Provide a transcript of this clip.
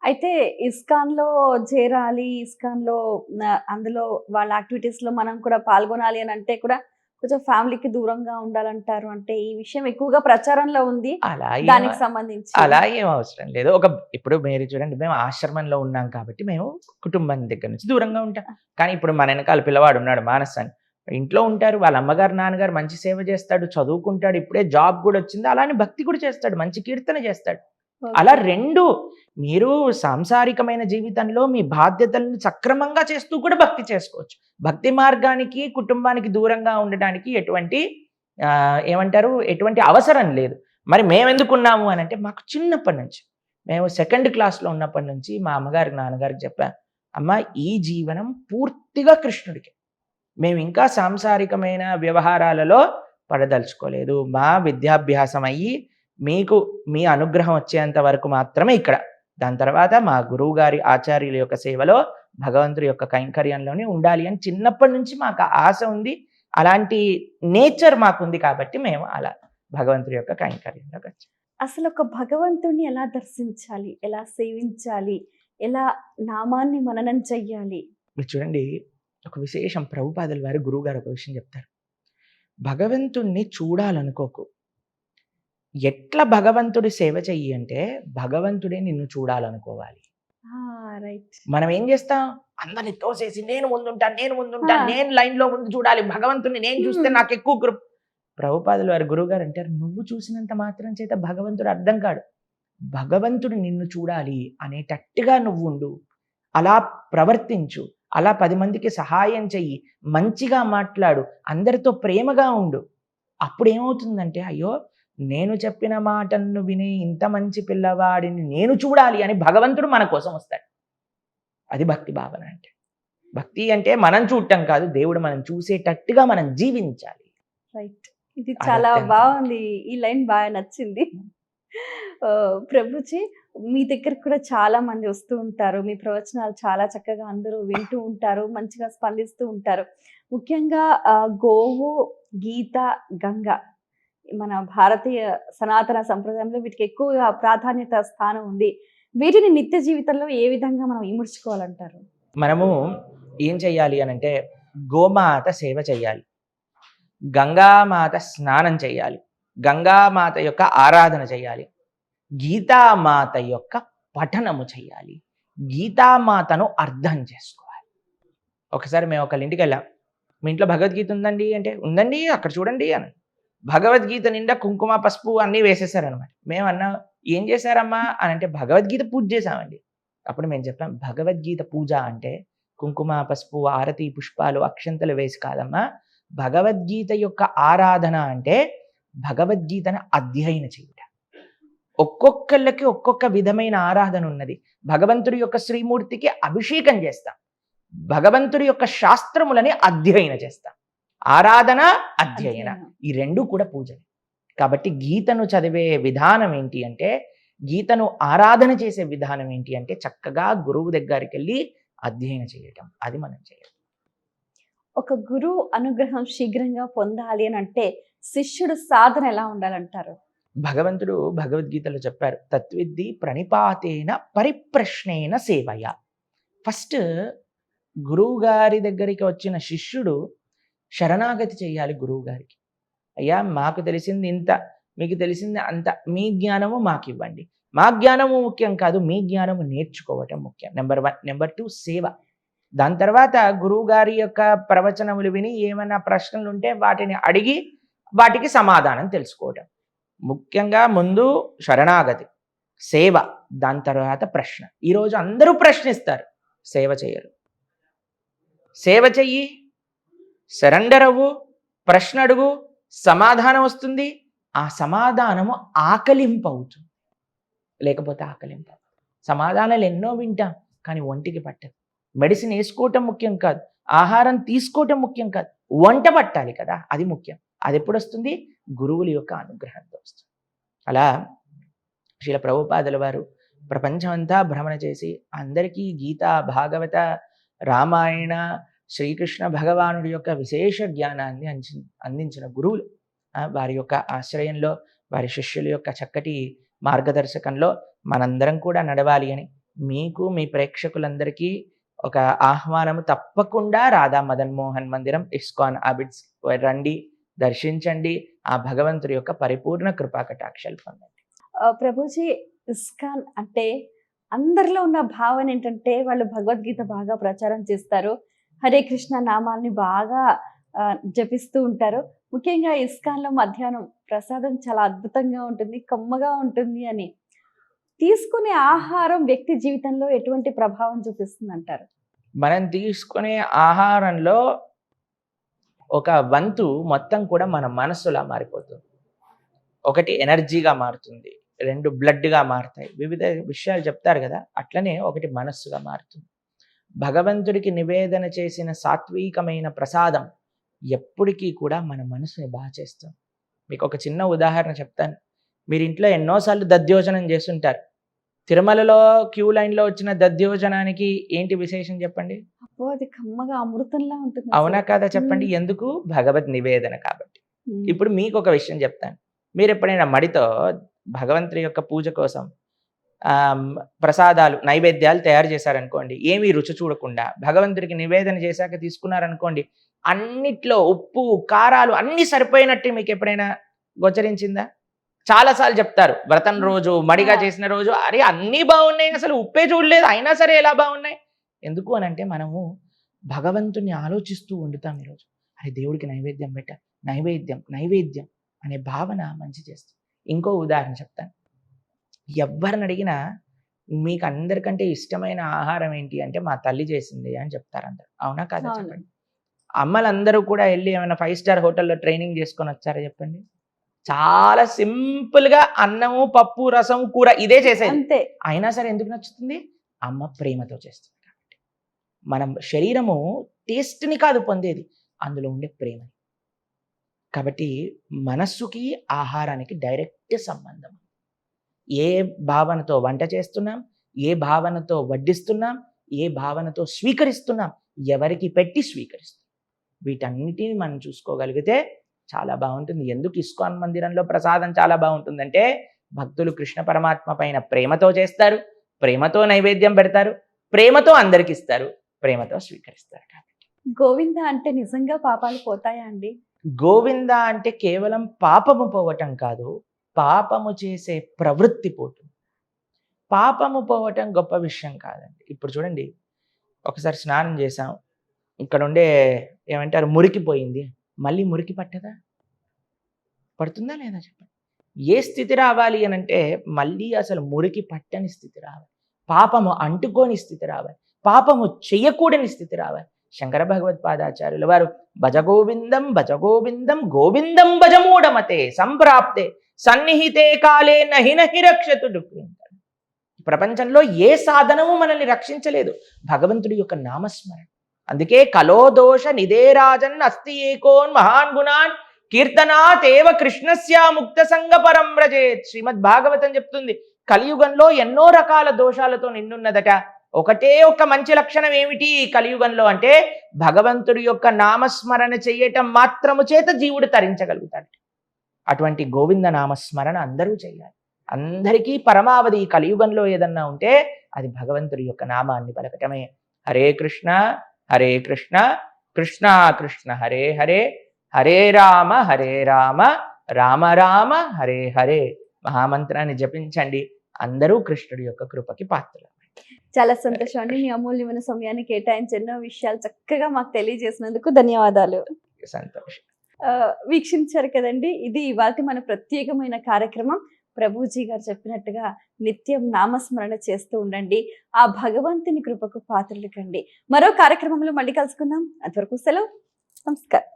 అయితే ఇస్కాన్‌లో చేరాలి, ఇస్కాన్‌లో అందులో వాళ్ళ యాక్టివిటీస్‌లో మనం కూడా పాల్గొనాలి అనంటే కూడా కొంచెం ఫ్యామిలీకి దూరంగా ఉండాలంటారు. అంటే ఈ విషయం ఎక్కువగా ప్రచారంలో ఉంది. అలా ఏం దానికి సంబంధించి. అలా ఏం అవసరం లేదు. ఇప్పుడు మీరు చూడండి, మేము ఆశ్రమంలో ఉన్నాం కాబట్టి మేము కుటుంబం దగ్గర నుంచి దూరంగా ఉంటాం. కానీ ఇప్పుడు మన ఎనకాల పిల్లవాడు ఉన్నాడు మానస్ అని. ఇంట్లో ఉంటారు. వాళ్ళ అమ్మగారు, నాన్నగారు మంచి సేవ చేస్తాడు, చదువుకుంటాడు. ఇప్పుడే జాబ్ కూడా వచ్చింది. అలానే భక్తి కూడా చేస్తాడు. మంచి కీర్తన చేస్తాడు. అలా ఓకే. 2 మీరు సాంసారికమైన జీవితంలో మీ బాధ్యతలను సక్రమంగా చేస్తూ కూడా భక్తి చేసుకోవచ్చు. భక్తి మార్గానికి, కుటుంబానికి దూరంగా ఉండడానికి ఎటువంటి అవసరం లేదు. మరి మేమెందుకున్నాము అనంటే, మాకు చిన్నప్పటి నుంచి, మేము సెకండ్ క్లాస్‌లో ఉన్నప్పటి నుంచి మా అమ్మగారికి, నాన్నగారికి చెప్పా. అమ్మ, ఈ జీవనం పూర్తిగా కృష్ణుడికే. మేమింకా సాంసారికమైన వ్యవహారాలలో పడదలుచుకోలేదు. మా విద్యాభ్యాసం అయ్యి, మీకు మీ అనుగ్రహం వచ్చేంత వరకు మాత్రమే ఇక్కడ. దాని తర్వాత మా గురువుగారి, ఆచార్యుల యొక్క సేవలో, భగవంతుడి యొక్క కైంకర్యంలోనే ఉండాలి అని చిన్నప్పటి నుంచి మాకు ఆశ ఉంది. అలాంటి నేచర్ మాకుంది కాబట్టి మేము అలా భగవంతుడి యొక్క కైంకర్యంలోకొచ్చాం. అసలొక భగవంతుడిని ఎలా దర్శించాలి? ఎలా సేవించాలి? ఎలా నామాన్ని మననం చెయ్యాలి? మీరు చూడండి, ఒక విశేషం ప్రభుపాదుల వారు గురువుగారు ఒక విషయం చెప్తారు. భగవంతుడిని చూడాలనుకోకు. ఎట్లా భగవంతుడి సేవ చెయ్యి అంటే, భగవంతుడే నిన్ను చూడాలనుకోవాలి. ఆ! రైట్. మనం ఏం చేస్తాం? అందరిని తోసేసి నేను ముందుంటాను, నేను ముందుంటాను, ఆ! నేను లైన్‌లో ముందు చూడాలి, భగవంతుడిని నేను చూస్తే హ్మ్. నాకెక్కువ ప్రభుపాదుల వారి గురువుగారు అంటారు, నువ్వు చూసినంత మాత్రం చేత భగవంతుడు అర్థం కాడు. భగవంతుడు నిన్ను చూడాలి అనేటట్టుగా నువ్వుండు. అలా ప్రవర్తించు. అలా 10 మందికి సహాయం చెయ్యి. మంచిగా మాట్లాడు. అందరితో ప్రేమగా ఉండు. అప్పుడేమవుతుందంటే, అయ్యో! నేను చెప్పిన మాటలను వినే ఇంత మంచి పిల్లవాడిని నేను చూడాలి అని భగవంతుడు మన కోసం వస్తాడు. అది భక్తి భావన అంటే. భక్తి అంటే మనం చూడటం కాదు. దేవుడు మనం చూసేటట్టుగా మనం జీవించాలి. రైట్. ఇది అది చాలా అత్యంత ముఖ్యం. బావుంది. ఈ లైన్ బాగా నచ్చింది. ప్రభుజీ, మీ దగ్గరికి కూడా చాలా మంది వస్తూ ఉంటారు. మీ ప్రవచనాలు చాలా చక్కగా అందరూ వింటూ ఉంటారు. మంచిగా స్పందిస్తూ ఉంటారు. ముఖ్యంగా గోవు, గీత, గంగ మన భారతీయ సనాతన సంప్రదాయంలో వీటికి ఎక్కువగా ప్రాధాన్యత స్థానం ఉంది. వీటిని నిత్య జీవితంలో ఏ విధంగా మనం ఇముడ్చుకోవాలంటారు? మనము ఏం చెయ్యాలి అనంటే, గోమాత సేవ చెయ్యాలి. గంగామాత స్నానం చేయాలి. గంగామాత యొక్క ఆరాధన చేయాలి. గీతామాత యొక్క పఠనము చేయాలి. గీతామాతను అర్థం చేసుకోవాలి. ఒకసారి మేము ఒకళ్ళ ఇంటికెళ్ళాం. మీ ఇంట్లో భగవద్గీత ఉందండి అంటే, ఉందండి అక్కడ చూడండి అని. భగవద్గీత నిండా కుంకుమ, పసుపు అన్నీ వేసేసారనమాట. మేమన్నాం, ఏం చేశారమ్మా అని అంటే, భగవద్గీత పూజ చేశామండి. అప్పుడు మేము చెప్పాం, భగవద్గీత పూజ అంటే కుంకుమ, పసుపు, ఆరతి, పుష్పాలు, అక్షంతలు వేసి కాదమ్మా. భగవద్గీత యొక్క ఆరాధన అంటే భగవద్గీతను అధ్యయన చేయుట. ఒక్కొక్కళ్ళకి ఒక్కొక్క విధమైన ఆరాధన ఉన్నది. భగవంతుడి యొక్క శ్రీమూర్తికి అభిషేకం చేస్తాం. భగవంతుడి యొక్క శాస్త్రములని అధ్యయన చేస్తాం. ఆరాధన, అధ్యయన, అధ్యయనం. ఈ 2 కూడా పూజలే. కాబట్టి గీతను చదివే విధానం ఏంటి అంటే, గీతను ఆరాధన చేసే విధానం ఏంటి అంటే, చక్కగా గురువు దగ్గరికెళ్ళి అధ్యయన చేయటం. అది మనం చేయాలి. ఒక గురువు అనుగ్రహం శీఘ్రంగా పొందాలి అనంటే శిష్యుడు సాధన ఎలా ఉండాలంటారు? భగవంతుడు భగవద్గీతలో చెప్పారు, తత్విద్ది ప్రణిపాతేన పరిప్రశ్నేన సేవయ. ఫస్ట్ గురువు గారి దగ్గరికి వచ్చిన శిష్యుడు శరణాగతి చేయాలి గురువు గారికి. అయ్యా, మాకు తెలిసింది ఇంత, మీకు తెలిసింది అంత, మీ జ్ఞానము మాకివ్వండి. మా జ్ఞానము ముఖ్యం కాదు, మీ జ్ఞానము నేర్చుకోవటం ముఖ్యం. నెంబర్ 1. నెంబర్ 2 సేవ. దాని తర్వాత గురువు గారి యొక్క ప్రవచనములు విని ఏమైనా ప్రశ్నలు ఉంటే వాటిని అడిగి వాటికి సమాధానం తెలుసుకోవటం. ముఖ్యంగా ముందు శరణాగతి, సేవ, దాని తర్వాత ప్రశ్న. ఈరోజు అందరూ ప్రశ్నిస్తారు, సేవ చేయరు. సేవ చెయ్యి, సరెండర్ అవ్వు, ప్రశ్న అడుగు, సమాధానం వస్తుంది. ఆ సమాధానము ఆకలింపు అవుతుంది. లేకపోతే ఆకలింపు. సమాధానాలు ఎన్నో వింటాం, కానీ ఒంటికి పట్టదు. మెడిసిన్ వేసుకోవటం ముఖ్యం కాదు, ఆహారం తీసుకోవటం ముఖ్యం కాదు, వంట పట్టాలి కదా, అది ముఖ్యం. అది ఎప్పుడు వస్తుంది? గురువుల యొక్క అనుగ్రహంతో వస్తుంది. అలా శ్రీల ప్రభుపాదుల వారు ప్రపంచమంతా భ్రమణ చేసి అందరికీ గీత, భాగవత, రామాయణ, శ్రీకృష్ణ భగవానుడి యొక్క విశేష జ్ఞానాన్ని అందించిన గురువులు. వారి యొక్క ఆశ్రయంలో, వారి శిష్యుల యొక్క చక్కటి మార్గదర్శకంలో మనందరం కూడా నడవాలి అని, మీకు మీ ప్రేక్షకులందరికీ ఒక ఆహ్వానం తప్పకుండా రాధా మదన్ మోహన్ మందిరం ఇస్కాన్ అబిడ్స్ రండి, దర్శించండి, ఆ భగవంతుడి యొక్క పరిపూర్ణ కృపా కటాక్షాలు పొందండి. ప్రభుజీ, ఇస్కాన్ అంటే అందరిలో ఉన్న భావన ఏంటంటే వాళ్ళు భగవద్గీత బాగా ప్రచారం చేస్తారు, హరే కృష్ణ నామాల్ని బాగా జపిస్తూ ఉంటారు. ముఖ్యంగా ఇస్కాన్లో మధ్యాహ్నం ప్రసాదం చాలా అద్భుతంగా ఉంటుంది, కమ్మగా ఉంటుంది అని. తీసుకునే ఆహారం వ్యక్తి జీవితంలో ఎటువంటి ప్రభావం చూపిస్తుంది అంటారు? మనం తీసుకునే ఆహారంలో ఒక వంతు మొత్తం కూడా మన మనస్సులా మారిపోతుంది. ఒకటి ఎనర్జీగా మారుతుంది, 2 బ్లడ్గా మారుతాయి, వివిధ విషయాలు చెప్తారు కదా. అట్లనే ఒకటి మనస్సుగా మారుతుంది. భగవంతుడికి నివేదన చేసిన సాత్వికమైన ప్రసాదం ఎప్పటికీ కూడా మన మనసుని బాగా చేస్తుంది. మీకు ఒక చిన్న ఉదాహరణ చెప్తాను. మీరు ఇంట్లో ఎన్నోసార్లు దధ్యోజనం చేస్తుంటారు. తిరుమలలో క్యూ లైన్లో వచ్చిన దధ్యోజనానికి ఏంటి విశేషం చెప్పండి? అబ్బో, అది కమ్మగా అమృతంలా ఉంటుంది. అవునా కాదా చెప్పండి? ఎందుకు? భగవద్ నివేదన కాబట్టి. ఇప్పుడు మీకు ఒక విషయం చెప్తాను. మీరు ఎప్పుడైనా మడితో భగవంతుడి యొక్క పూజ కోసం ప్రసాదాలు నైవేద్యాలు తయారు చేశారనుకోండి, ఏమీ రుచి చూడకుండా భగవంతుడికి నివేదన చేశాక తీసుకున్నారనుకోండి, అన్నిట్లో ఉప్పు కారాలు అన్నీ సరిపోయినట్టు మీకు ఎప్పుడైనా గోచరించిందా? చాలాసార్లు చెప్తారు, వ్రతం రోజు మడిగా చేసిన రోజు అరే అన్నీ బాగున్నాయి, అసలు ఉప్పే చూడలేదు, అయినా సరే ఎలా బాగున్నాయి. ఎందుకు అని అంటే మనము భగవంతుని ఆలోచిస్తూ వండుతాం. ఈరోజు అరే దేవుడికి నైవేద్యం పెట్టాలి, నైవేద్యం నైవేద్యం అనే భావన మంచి చేస్తుంది. ఇంకో ఉదాహరణ చెప్తాను. ఎవరిని అడిగినా మీకు అందరికంటే ఇష్టమైన ఆహారం ఏంటి అంటే మా తల్లి చేసింది అని చెప్తారు అందరు. అవునా కాదా చెప్పండి? అమ్మలందరూ కూడా వెళ్ళి ఏమైనా 5 స్టార్ హోటల్లో ట్రైనింగ్ చేసుకొని వచ్చారా చెప్పండి? చాలా సింపుల్గా అన్నము పప్పు రసం కూర ఇదే చేసేది. అయినా సరే ఎందుకు నచ్చుతుంది? అమ్మ ప్రేమతో చేస్తుంది కాబట్టి. మనం శరీరము టేస్ట్ని కాదు పొందేది, అందులో ఉండే ప్రేమని. కాబట్టి మనస్సుకి ఆహారానికి డైరెక్ట్ సంబంధం. ఏ భావనతో వంట చేస్తున్నాం, ఏ భావనతో వడ్డిస్తున్నాం, ఏ భావనతో స్వీకరిస్తున్నాం, ఎవరికి పెట్టి స్వీకరిస్తున్నాం, వీటన్నిటిని మనం చూసుకోగలిగితే చాలా బాగుంటుంది. ఎందుకు ఇస్కాన్ మందిరంలో ప్రసాదం చాలా బాగుంటుందంటే భక్తులు కృష్ణ పరమాత్మ పైన ప్రేమతో చేస్తారు, ప్రేమతో నైవేద్యం పెడతారు, ప్రేమతో అందరికి ఇస్తారు, ప్రేమతో స్వీకరిస్తారు. కాబట్టి గోవింద అంటే నిజంగా పాపాలు పోతాయా అండి? గోవింద అంటే కేవలం పాపము పోవటం కాదు, పాపము చేసే ప్రవృత్తి పోతుంది. పాపము పోవటం గొప్ప విషయం కాదండి. ఇప్పుడు చూడండి, ఒకసారి స్నానం చేసాం, ఇక్కడ ఉండే ఏమంటారు మురికిపోయింది, మళ్ళీ మురికి పట్టదా? పడుతుందా లేదా చెప్పండి? ఏ స్థితి రావాలి అని అంటే మళ్ళీ అసలు మురికి పట్టని స్థితి రావాలి, పాపము అంటుకోని స్థితి రావాలి, పాపము చెయ్యకూడని స్థితి రావాలి. శంకర భగవత్పాదాచార్యుల వారు భజగోవిందం భజగోవిందం గోవిందం భజమూఢమతే సంప్రాప్తే సన్నిహితే కాలే నహి నహి రక్షతుడు. ప్రపంచంలో ఏ సాధనము మనల్ని రక్షించలేదు, భగవంతుడి యొక్క నామస్మరణ. అందుకే కలో దోష నిదేరాజన్ అస్తి ఏకోన్ మహాన్ గుణాన్ కీర్తనాతేవ కృష్ణస్య ముక్త సంగ పరం వ్రజేత్. శ్రీమద్ భాగవతం చెప్తుంది, కలియుగంలో ఎన్నో రకాల దోషాలతో నిన్నున్నదట, ఒకటే ఒక మంచి లక్షణం ఏమిటి కలియుగంలో అంటే భగవంతుడి యొక్క నామస్మరణ చెయ్యటం మాత్రము చేత జీవుడు తరించగలుగుతాడు. అటువంటి గోవింద నామస్మరణ అందరూ చేయాలి. అందరికీ పరమావధి కలియుగంలో ఏదన్నా ఉంటే అది భగవంతుడి యొక్క నామాన్ని పలకటమే. హరే కృష్ణ కృష్ణ కృష్ణ హరే హరే, హరే రామ రామ రామ హరే హరే. మహామంత్రాన్ని జపించండి, అందరూ కృష్ణుడి యొక్క కృపకి పాత్రలు. చాలా సంతోషం అండి, మీ అమూల్యమైన సమయాన్ని కేటాయించి ఎన్నో విషయాలు చక్కగా మాకు తెలియజేసినందుకు ధన్యవాదాలు. సంతోషం. వీక్షించారు కదండి, ఇది ఇవాళ మన ప్రత్యేకమైన కార్యక్రమం. ప్రభుజీ గారు చెప్పినట్టుగా నిత్యం నామస్మరణ చేస్తూ ఉండండి, ఆ భగవంతుని కృపకు పాత్రలు కండి. మరో కార్యక్రమంలో మళ్ళీ కలుసుకుందాం. అంతవరకు సెలవు, నమస్కారం.